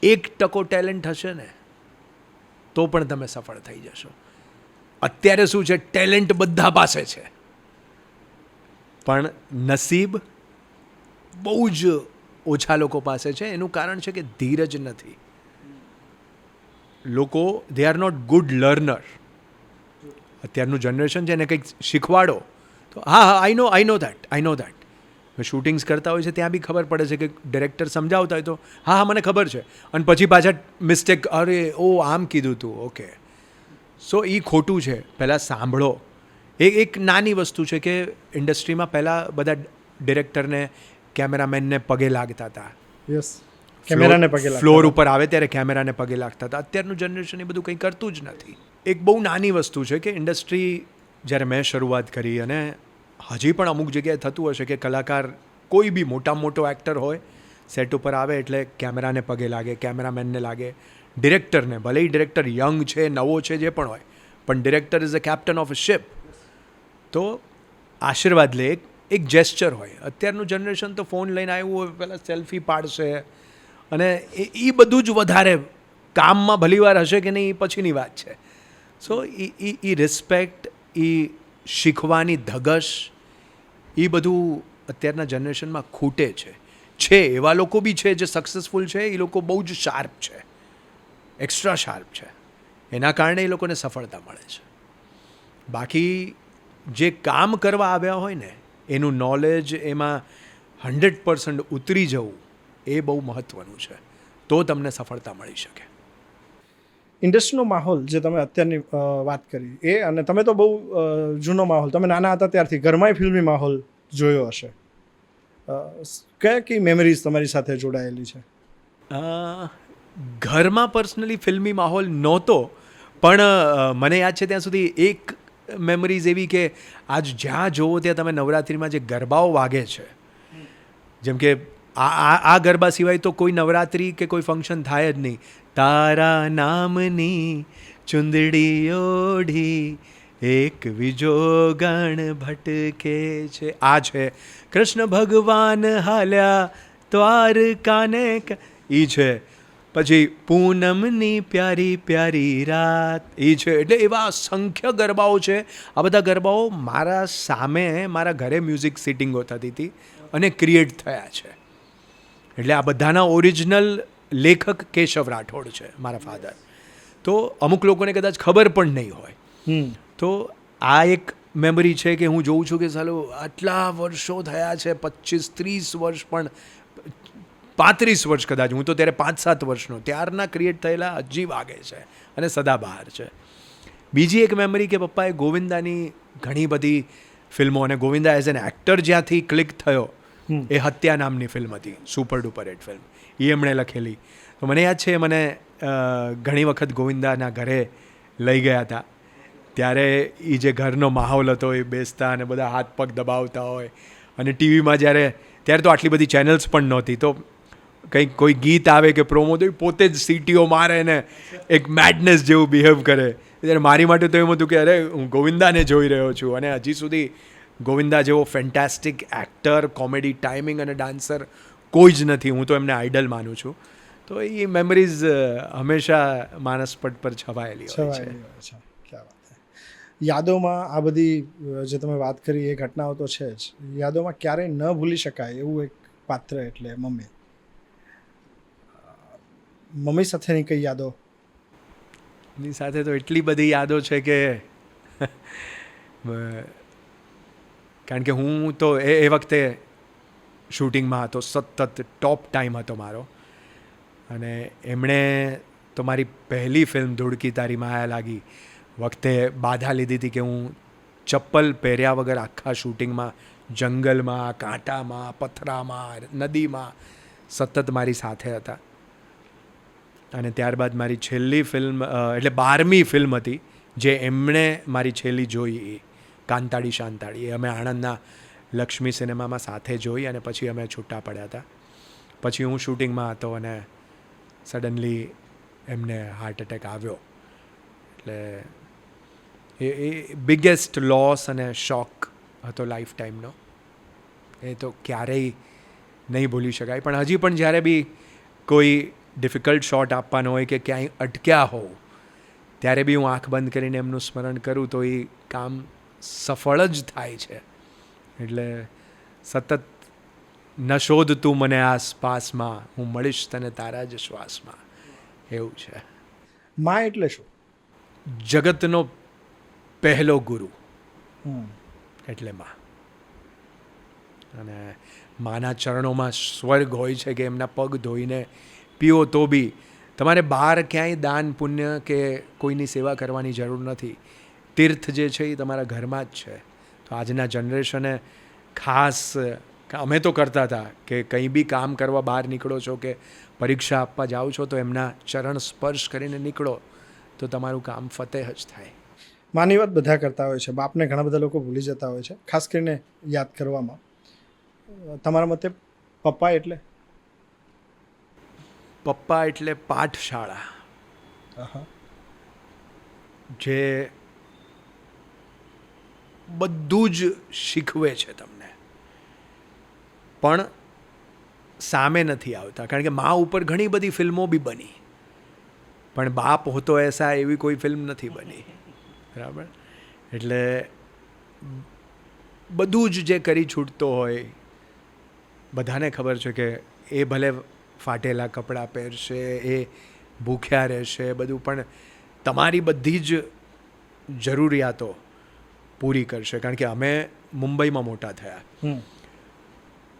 1% ટેલેન્ટ હશે ને તો પણ તમે સફળ થઈ જશો. અત્યારે શું છે, ટેલેન્ટ બધા પાસે છે પણ નસીબ બહુ જ ઓછા લોકો પાસે છે. એનું કારણ છે કે ધીરજ નથી. લોકો they are not good learner. અત્યારનું જનરેશન છે એને કંઈક શીખવાડો તો હા આઈ નો દેટ. શૂટિંગ્સ કરતા હોય છે ત્યાં બી ખબર પડે છે કે ડિરેક્ટર સમજાવતા હોય તો હા મને ખબર છે, અને પછી પાછા મિસ્ટેક, અરે આમ કીધું તું, ઓકે. સો એ ખોટું છે. પહેલાં સાંભળો. એક નાની વસ્તુ છે કે ઇન્ડસ્ટ્રીમાં પહેલાં બધા ડિરેક્ટરને, કેમેરામેનને પગે લાગતા હતા. યસ, કેમેરાને પગે લાગતા. ફ્લોર ઉપર આવે ત્યારે કેમેરાને પગે લાગતા હતા. અત્યારનું જનરેશન એ બધું કંઈ કરતું જ નથી. એક બહુ નાની વસ્તુ છે કે ઇન્ડસ્ટ્રી, જ્યારે મેં શરૂઆત કરી, અને હજી પણ અમુક જગ્યાએ થતું હશે કે કલાકાર, કોઈ બી મોટો એક્ટર હોય, સેટ ઉપર આવે એટલે કેમેરાને પગે લાગે, કેમેરામેનને લાગે, ડિરેક્ટરને, ભલે એ ડિરેક્ટર યંગ છે, નવો છે, જે પણ હોય, પણ director is a captain of a ship. તો આશીર્વાદ લે, એક જેસ્ચર હોય. અત્યારનું જનરેશન તો ફોન લઈને આવ્યું હોય પહેલાં સેલ્ફી પાડશે, અને એ બધું જ વધારે કામમાં ભલીવાર હશે કે નહીં એ પછીની વાત છે. સો એ રિસ્પેક્ટ, એ શીખવાની ધગશ, એ બધું અત્યારના જનરેશનમાં ખૂટે છે. એવા લોકો બી છે જે સક્સેસફુલ છે, એ લોકો બહુ જ શાર્પ છે, એક્સ્ટ્રા શાર્પ છે. એના કારણે એ લોકોને સફળતા મળે છે. બાકી જે કામ કરવા આવ્યા હોય ને, એનું નોલેજ એમાં 100% ઉતરી જવું એ બહુ મહત્ત્વનું છે. તો તમને સફળતા મળી શકે. ઇન્ડસ્ટ્રીનો માહોલ જે તમે અત્યારની વાત કરી એ, અને તમે તો બહુ જૂનો માહોલ, તમે નાના હતા ત્યારથી ઘરમાંય ફિલ્મી માહોલ જોયો હશે. કઈ મેમરીઝ તમારી સાથે જોડાયેલી છે? ઘરમાં પર્સનલી ફિલ્મી માહોલ નહોતો, પણ મને યાદ છે ત્યાં સુધી એક મેમરીઝ એવી કે આજ જ્યાં જોવો ત્યાં તમે નવરાત્રિમાં જે ગરબાઓ વાગે છે, જેમ કે આ ગરબા સિવાય તો કોઈ નવરાત્રિ કે કોઈ ફંક્શન થાય જ નહીં. તારા નામની ચુંદડી ઓઢી એક બીજો ગણ ભટકે છે, આ છે. કૃષ્ણ ભગવાન હાલ્યા દ્વારકાને, એ છે. પછી પૂનમની પ્યારી પ્યારી રાત, એ છે. એટલે એવા અસંખ્ય ગરબાઓ છે. આ બધા ગરબાઓ મારા સામે, મારા ઘરે મ્યુઝિક સિટિંગો થતી હતી અને ક્રિએટ થયા છે. એટલે આ બધાના ઓરિજિનલ લેખક કેશવ રાઠોડ છે, મારા ફાધર. તો અમુક લોકોને કદાચ ખબર પણ નહીં હોય. તો આ એક મેમરી છે કે હું જોઉં છું કે સાલો આટલા વર્ષો થયા છે, 25-30 વર્ષ, પણ 35 વર્ષ કદાચ, હું તો ત્યારે 5-7 વર્ષનો, ત્યારના ક્રિએટ થયેલા હજી વાગે છે અને સદાબહાર છે. બીજી એક મેમરી કે પપ્પાએ ગોવિંદાની ઘણી બધી ફિલ્મો, અને ગોવિંદા એઝ એન એક્ટર જ્યાંથી ક્લિક થયો એ હત્યા નામની ફિલ્મ હતી, સુપર ડુપર હિટ ફિલ્મ, એ એમણે લખેલી. તો મને યાદ છે, મને ઘણી વખત ગોવિંદાના ઘરે લઈ ગયા હતા. ત્યારે એ જે ઘરનો માહોલ હતો, એ બેસતા અને બધા હાથ પગ દબાવતા હોય, અને ટીવીમાં ત્યારે તો આટલી બધી ચેનલ્સ પણ નહોતી, તો કંઈક કોઈ ગીત આવે કે પ્રોમો, તો એ પોતે જ સીટીઓ મારે ને એક મેડનેસ જેવું બિહેવ કરે. ત્યારે મારી માટે તો એમ હતું કે અરે હું ગોવિંદાને જોઈ રહ્યો છું, અને હજી સુધી ગોવિંદા જેવો ફેન્ટાસ્ટિક એક્ટર, કોમેડી ટાઈમિંગ અને ડાન્સર કોઈ જ નથી. હું તો એમને આઇડલ માનું છું. તો એ મેમરીઝ હંમેશા માનસ પટ પર છવાયેલી હોય છે. છવાયેલી હોય છે. ક્યાં વાત છે. યાદોમાં આ બધી જે તમે વાત કરી એ ઘટનાઓ તો છે જ. યાદોમાં ક્યારેય ન ભૂલી શકાય એવું એક પાત્ર એટલે મમ્મી. મમ્મી સાથેની કઈ યાદો? એની સાથે તો એટલી બધી યાદો છે કે કારણ કે હું તો એ વખતે શૂટિંગમાં હતો, સતત ટોપ ટાઈમ હતો મારો. અને એમણે તો મારી પહેલી ફિલ્મ ધૂળકી તારી માયા લાગી વખતે બાધા લીધી હતી કે હું ચપ્પલ પહેર્યા વગર આખા શૂટિંગમાં જંગલમાં, કાંટામાં, પથરામાં, નદીમાં સતત મારી સાથે હતા. અને ત્યારબાદ મારી છેલ્લી ફિલ્મ એટલે 12મી ફિલ્મ હતી જે એમણે મારી છેલ્લી જોઈ, એ કાંતાળી શાંતાળી. એ અમે આણંદના લક્ષ્મી સિનેમામાં સાથે જોઈ અને પછી અમે છૂટા પડ્યા હતા. પછી હું શૂટિંગમાં હતો અને સડનલી એમને હાર્ટ એટેક આવ્યો. એટલે એ બિગેસ્ટ લોસ અને શોક હતો લાઈફ ટાઈમનો. એ તો ક્યારેય નહીં ભૂલી શકાય. પણ હજી પણ જ્યારે બી કોઈ ડિફિકલ્ટ શોટ આપવાનો હોય કે ક્યાંય અટક્યા હોવ ત્યારે બી હું આંખ બંધ કરીને એમનું સ્મરણ કરું તો એ કામ સફળ જ થાય છે. એટલે સતત ન શોધ તું મને આસપાસમાં, હું મળીશ તને તારા જ શ્વાસમાં, એવું છે. માં એટલે શું? જગતનો પહેલો ગુરુ હમ. એટલે માં. અને માના ચરણોમાં સ્વર્ગ હોય છે કે એમના પગ ધોઈને પીઓ તો બી તમારે બહાર ક્યાંય દાન પુણ્ય કે કોઈની સેવા કરવાની જરૂર નથી. તીર્થ જે છે એ તમારા ઘરમાં જ છે. તો આજના જનરેશને ખાસ, અમે તો કરતા હતા કે કંઈ બી કામ કરવા બહાર નીકળો છો કે પરીક્ષા આપવા જાઓ છો તો એમના ચરણ સ્પર્શ કરીને નીકળો તો તમારું કામ ફતેહ જ થાય. માની વાત બધા કરતા હોય છે, બાપને ઘણા બધા લોકો ભૂલી જતા હોય છે, ખાસ કરીને યાદ કરવામાં. તમારા મતે પપ્પા એટલે? પપ્પા એટલે પાઠશાળા, જે બધું જ શીખવે છે તમને, પણ સામે નથી આવતા. કારણ કે મા ઉપર ઘણી બધી ફિલ્મો બી બની, પણ બાપ હોતો એસા એવી કોઈ ફિલ્મ નથી બની. બરાબર? એટલે બધું જ જે કરી છૂટતો હોય, બધાને ખબર છે કે એ ભલે ફાટેલા કપડાં પહેરશે, એ ભૂખ્યા રહેશે, બધું, પણ તમારી બધી જ જરૂરિયાતો પૂરી કરશે. કારણ કે અમે મુંબઈમાં મોટા થયા.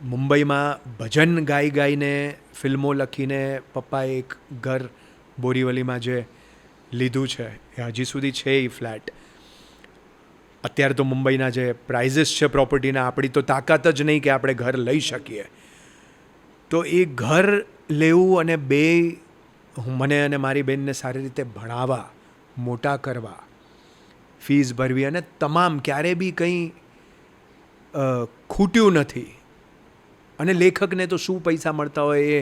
મુંબઈમાં ભજન ગાઈ ગાઈને ફિલ્મો લખીને પપ્પાએ એક ઘર બોરીવલીમાં જે લીધું છે એ હજી સુધી છે એ ફ્લેટ. અત્યારે તો મુંબઈના જે પ્રાઇઝીસ છે પ્રોપર્ટીના, આપણી તો તાકાત જ નહીં કે આપણે ઘર લઈ શકીએ. તો એ ઘર લેવું અને મને અને મારી બહેનને સારી રીતે ભણાવવા, મોટા કરવા, ફીસ ભરવી, અને તમામ ક્યારે બી કંઈ ખૂટ્યું નથી. અને લેખકને તો શું પૈસા મળતા હોય, એ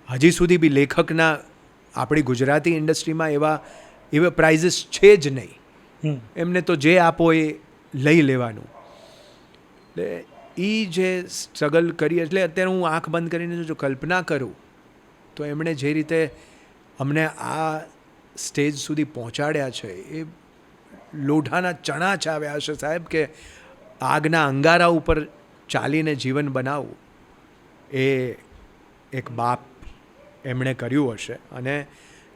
હજી સુધી બી લેખકના આપણી ગુજરાતી ઇન્ડસ્ટ્રીમાં એવા પ્રાઇઝીસ છે જ નહીં. એમને તો જે આપો એ લઈ લેવાનું. એટલે એ જે સ્ટ્રગલ કરી, એટલે અત્યારે હું આંખ બંધ કરીને જો કલ્પના કરું તો એમણે જે રીતે અમને આ સ્ટેજ સુધી પહોંચાડ્યા છે, એ લોઢાના ચણા ચાવ્યા હશે સાહેબ, કે આગના અંગારા ઉપર ચાલીને જીવન બનાવવું એ એક બાપ એમણે કર્યું હશે. અને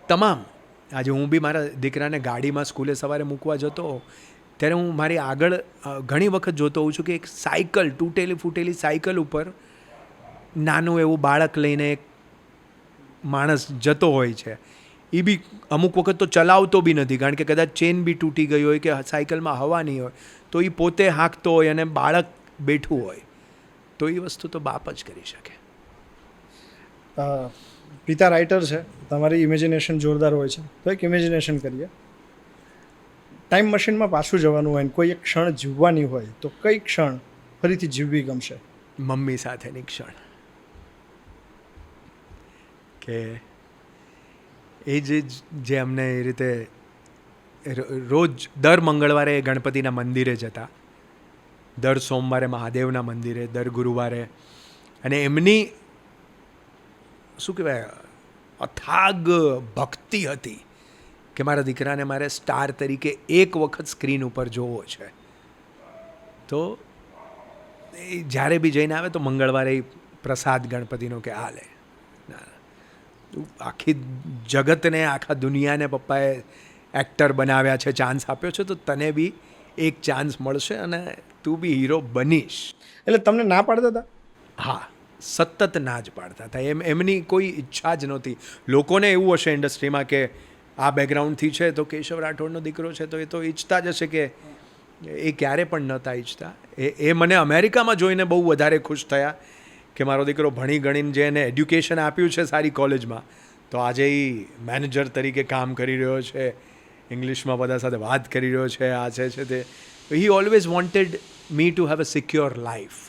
તમામ, આજે હું બી મારા દીકરાને ગાડીમાં સ્કૂલે સવારે મૂકવા જતો ત્યારે હું મારી આગળ ઘણી વખત જોતો હોઉં છું કે એક સાયકલ, તૂટેલી ફૂટેલી સાયકલ ઉપર નાનું એવું બાળક લઈને એક માણસ જતો હોય છે. એ બી અમુક વખત તો ચલાવતો બી નથી, કારણ કે કદાચ ચેન બી તૂટી ગઈ હોય કે સાયકલમાં હવા નહીં હોય, તો એ પોતે હાંકતો હોય અને બાળક બેઠું હોય. તો એ વસ્તુ તો બાપ જ કરી શકે. પિતા રાઇટર છે, તમારી ઇમેજિનેશન જોરદાર હોય છે, તો એક ઇમેજિનેશન કરીએ. ટાઈમ મશીનમાં પાછું જવાનું હોય ને કોઈ એક ક્ષણ જીવવાની હોય તો કઈ ક્ષણ ફરીથી જીવવી ગમશે? મમ્મી સાથેની ક્ષણ. કે એ જે અમને એ રીતે રોજ દર મંગળવારે ગણપતિના મંદિરે જતા, દર સોમવારે મહાદેવના મંદિરે, દર ગુરુવારે, અને એમની શું કહેવાય અથાગ ભક્તિ હતી કે મારા દીકરાને મારે સ્ટાર તરીકે એક વખત સ્ક્રીન ઉપર જોવો છે. તો એ જ્યારે બી જઈને આવે તો મંગળવારે પ્રસાદ ગણપતિનો કે આ લે. આખી જગતને આખા દુનિયાને પપ્પાએ એક્ટર બનાવ્યા છે, ચાન્સ આપ્યો છે, તો તને બી એક ચાન્સ મળશે અને તું બી હીરો બનીશ. એટલે તમને ના પાડતા હતા? હા, સતત ના જ પાડતા હતા. એમની કોઈ ઈચ્છા જ નહોતી. લોકોને એવું હશે ઇન્ડસ્ટ્રીમાં કે આ બેકગ્રાઉન્ડથી છે તો કેશવ રાઠોડનો દીકરો છે, તો એ તો ઈચ્છતા જ હશે, કે એ ક્યારે પણ નહોતા ઈચ્છતા. એ મને અમેરિકામાં જોઈને બહુ વધારે ખુશ થયા કે મારો દીકરો ભણી ગણીને જે એને એડ્યુકેશન આપ્યું છે સારી કોલેજમાં, તો આજે એ મેનેજર તરીકે કામ કરી રહ્યો છે, ઇંગ્લિશમાં બધા સાથે વાત કરી રહ્યો છે, આ છે તે. He always wanted me to have a secure life,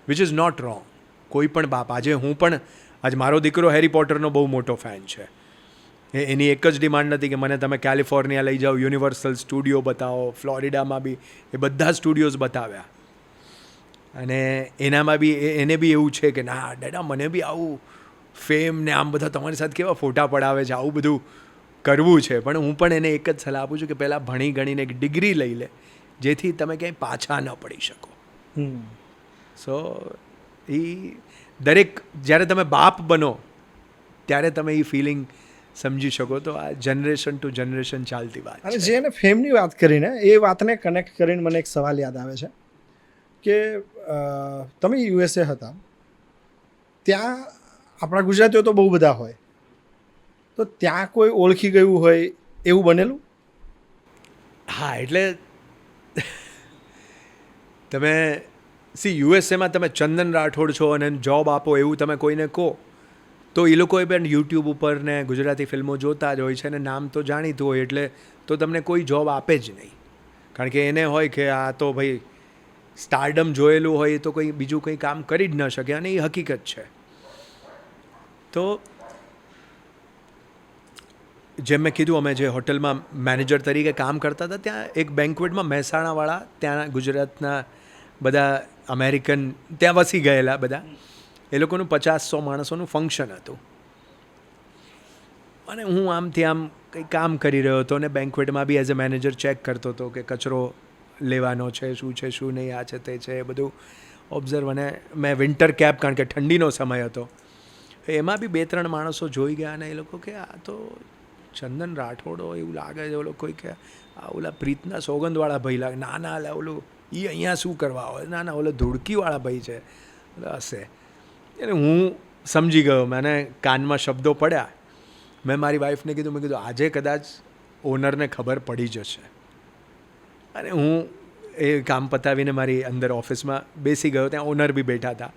which is not wrong. કોઈ પણ બાપ, આજે હું પણ, આજે મારો દીકરો હેરી પોટરનો બહુ મોટો ફેન છે. એની એક જ ડિમાન્ડ નથી કે મને તમે કેલિફોર્નિયા લઈ જાઓ, યુનિવર્સલ સ્ટુડિયો બતાવો, ફ્લોરિડામાં બી એ બધા સ્ટુડિયોઝ બતાવ્યા. અને એનામાં બી એને બી એવું છે કે ના ડેડા, મને બી આવું ફેમ ને આમ બધા તમારી સાથે કેવા ફોટા પડાવે છે, આવું બધું કરવું છે. પણ હું પણ એને એક જ સલાહ આપું છું કે પહેલાં ભણી ગણીને એક ડિગ્રી લઈ લે, જેથી તમે ક્યાંય પાછા ન પડી શકો. સો એ દરેક, જ્યારે તમે બાપ બનો ત્યારે તમે એ ફિલિંગ સમજી શકો. તો આ જનરેશન ટુ જનરેશન ચાલતી વાત અને છે. જે એને ફેમની વાત કરીને એ વાતને કનેક્ટ કરીને મને એક સવાલ યાદ આવે છે કે તમે યુએસએ હતા, ત્યાં આપણા ગુજરાતીઓ તો બહુ બધા હોય, તો ત્યાં કોઈ ઓળખી ગયું હોય એવું બનેલું? હા, એટલે તમે યુએસએમાં તમે ચંદન રાઠોડ છો અને જોબ આપો એવું તમે કોઈને કહો, તો એ લોકોએ પણ યુટ્યુબ ઉપર ને ગુજરાતી ફિલ્મો જોતા જ હોય છે અને નામ તો જાણીતું હોય, એટલે તો તમને કોઈ જોબ આપે જ નહીં. કારણ કે એને હોય કે આ તો ભાઈ સ્ટારડમ જોયેલું હોય, તો કંઈ બીજું કંઈ કામ કરી જ ન શકે, અને એ હકીકત છે. તો જેમ મેં કીધું, અમે જે હોટલમાં મેનેજર તરીકે કામ કરતા હતા, ત્યાં એક બેન્ક્વેટમાં મહેસાણાવાળા, ત્યાં ગુજરાતના બધા અમેરિકન ત્યાં વસી ગયેલા બધા, એ લોકોનું 50-100 માણસોનું ફંક્શન હતું. અને હું આમથી આમ કંઈ કામ કરી રહ્યો હતો અને બેન્ક્વેટમાં બી એઝ અ મેનેજર ચેક કરતો હતો કે કચરો લેવાનો છે, શું છે શું નહીં, આ છે તે છે, એ બધું ઓબ્ઝર્વ. અને મેં વિન્ટર કેપ, કારણ કે ઠંડીનો સમય હતો, એમાં બી 2-3 માણસો જોઈ ગયા અને એ લોકો કે આ તો ચંદન રાઠોડો એવું લાગે છે. ઓલો કોઈ કે આ ઓલા પ્રીતના સોગંદવાળા ભાઈ લાગે, ના ના લે ઓલું એ અહીંયા શું કરવા હોય, ના ના ઓલો ધૂળકીવાળા ભાઈ છે હશે. એટલે હું સમજી ગયો, મને કાનમાં શબ્દો પડ્યા. મેં મારી વાઈફને કીધું, મેં કીધું આજે કદાચ ઓનરને ખબર પડી જશે. અને હું એ કામ પતાવીને મારી અંદર ઓફિસમાં બેસી ગયો, ત્યાં ઓનર બી બેઠા હતા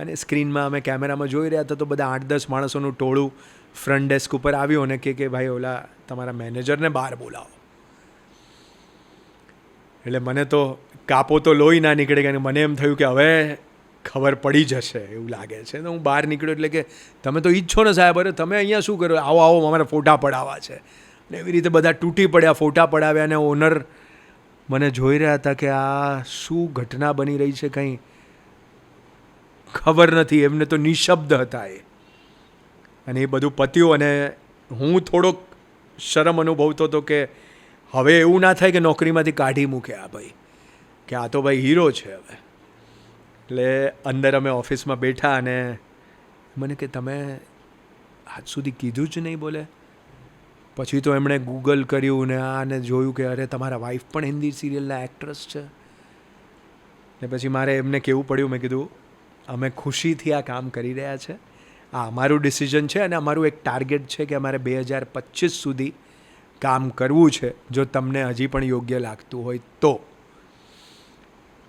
અને સ્ક્રીનમાં અમે કેમેરામાં જોઈ રહ્યા હતા, તો બધા 8-10 માણસોનું ટોળું ફ્રન્ટ ડેસ્ક ઉપર આવ્યું અને કે ભાઈ ઓલા તમારા મેનેજરને બહાર બોલાવો. એટલે મને તો કાપો તો લોહી ના નીકળે, કારણ કે મને એમ થયું કે હવે ખબર પડી જશે એવું લાગે છે. તો હું બહાર નીકળ્યો એટલે કે તમે તો ઈચ્છો ને સાહેબ, અરે તમે અહીંયા શું કરો, આવો આવો અમારે ફોટા પડાવવા છે. અને એવી રીતે બધા તૂટી પડ્યા, ફોટા પડાવ્યા. અને ઓનર મને જોઈ રહ્યા હતા કે આ શું ઘટના બની રહી છે, કંઈ ખબર નથી. એમને તો નિશબ્દ હતા એ. અને એ બધું પત્યું અને હું થોડોક શરમ અનુભવતો હતો કે હવે એવું ના થાય કે નોકરીમાંથી કાઢી મૂકે આ ભાઈ, કે આ તો ભાઈ હીરો છે હવે. એટલે અંદર અમે ઓફિસમાં બેઠા અને મને કે તમે આજ સુધી કીધું જ નહીં બોલે. પછી તો એમણે ગૂગલ કર્યું ને આને જોયું કે અરે તમારા વાઈફ પણ હિન્દી સિરિયલના એક્ટ્રેસ છે. ને પછી મારે એમને કહેવું પડ્યું, મેં કીધું અમે ખુશીથી આ કામ કરી રહ્યા છે, આ અમારું ડિસિઝન છે અને અમારું એક ટાર્ગેટ છે કે અમારે 2025 સુધી કામ કરવું છે, જો તમને હજી પણ યોગ્ય લાગતું હોય તો.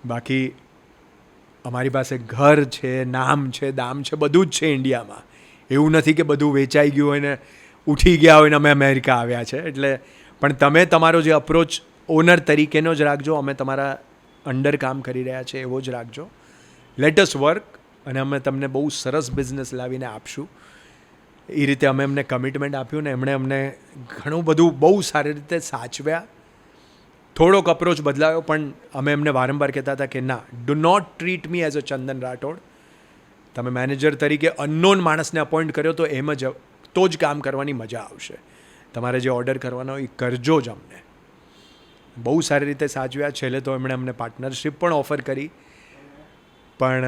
બાકી અમારી પાસે ઘર છે, નામ છે, દામ છે, બધું જ છે ઇન્ડિયામાં. એવું નથી કે બધું વેચાઈ ગયું હોય ને ઉઠી ગયા હોય ને અમે અમેરિકા આવ્યા છે. એટલે પણ તમે તમારો જે અપ્રોચ ઓનર તરીકેનો જ રાખજો, અમે તમારા અંડર કામ કરી રહ્યા છે એવો જ રાખજો. લેટ અસ વર્ક, અને અમે તમને બહુ સરસ બિઝનેસ લાવીને આપશું. એ રીતે અમે એમને કમિટમેન્ટ આપ્યું ને એમણે અમને ઘણું બધું બહુ સારી રીતે સાચવ્યા. થોડોક અપ્રોચ બદલાયો, પણ અમે એમને વારંવાર કહેતા હતા કે ના, do not treat me as a Chandan Rathod, તમે મેનેજર તરીકે અનનોન માણસને અપોઇન્ટ કર્યો તો એમ જ તો જ કામ કરવાની મજા આવશે. તમારે જે ઓર્ડર કરવાનો એ કરજો જ. અમને બહુ સારી રીતે સાચવ્યા. છેલ્લે તો એમણે અમને પાર્ટનરશિપ પણ ઓફર કરી, પણ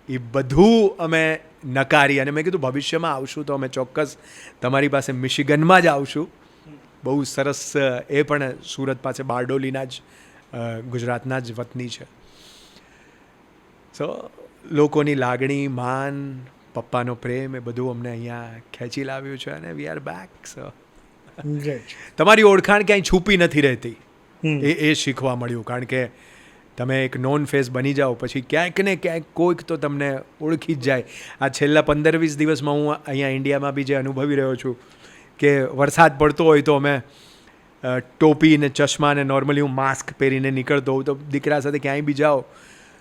એ બધું અમે નકારી. અને મેં કીધું ભવિષ્યમાં આવશું તો અમે ચોક્કસ તમારી પાસે મિશિગનમાં જ આવશું. બહુ સરસ. એ પણ સુરત પાસે બારડોલીના જ ગુજરાતના જ વતની છે. સો લોકોની લાગણી, માન, પપ્પાનો પ્રેમ એ બધું અમને અહીંયા ખેંચી લાવ્યું છે અને વી આર બેક. So great. તમારી ઓળખાણ ક્યાંય છુપી નથી રહેતી. એ શીખવા મળ્યું. કારણ કે તમે એક નોન ફેસ બની જાઓ પછી ક્યાંક ને ક્યાંક કોઈક તો તમને ઓળખી જ જાય. આ છેલ્લા 15-20 દિવસમાં હું અહીંયા ઇન્ડિયામાં બી જે અનુભવી રહ્યો છું કે વરસાદ પડતો હોય તો અમે ટોપી ને ચશ્મા ને નોર્મલી હું માસ્ક પહેરીને નીકળતો હોઉં તો દીકરા સાથે ક્યાંય બી જાઓ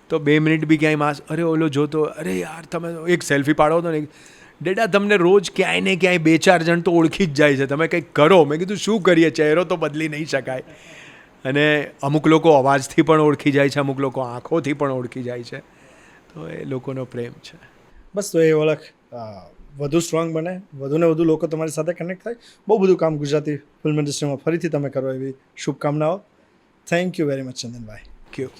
તો 2 મિનિટ બી ક્યાંય માસ્ક, અરે ઓલો જોતો, અરે યાર તમે એક સેલ્ફી પાડો તો ને, ડેડા તમને રોજ ક્યાંય ને ક્યાંય 2-4 જણ તો ઓળખી જ જાય છે. તમે કંઈક કરો. મેં કીધું શું કરીએ, ચહેરો તો બદલી નહીં શકાય. અને અમુક લોકો અવાજથી પણ ઓળખી જાય છે, અમુક લોકો આંખોથી પણ ઓળખી જાય છે. તો એ લોકોનો પ્રેમ છે. બસ તો એ ઓળખ વધુ સ્ટ્રોંગ બને, વધુ ને વધુ લોકો તમારી સાથે કનેક્ટ થાય. બહુ બધું કામ ગુજરાતી ફિલ્મ ઇન્ડસ્ટ્રીમાં ફરીથી તમે કરો એવી શુભકામનાઓ. થેન્ક યુ વેરી મચ ચંદનભાઈ. Thank you.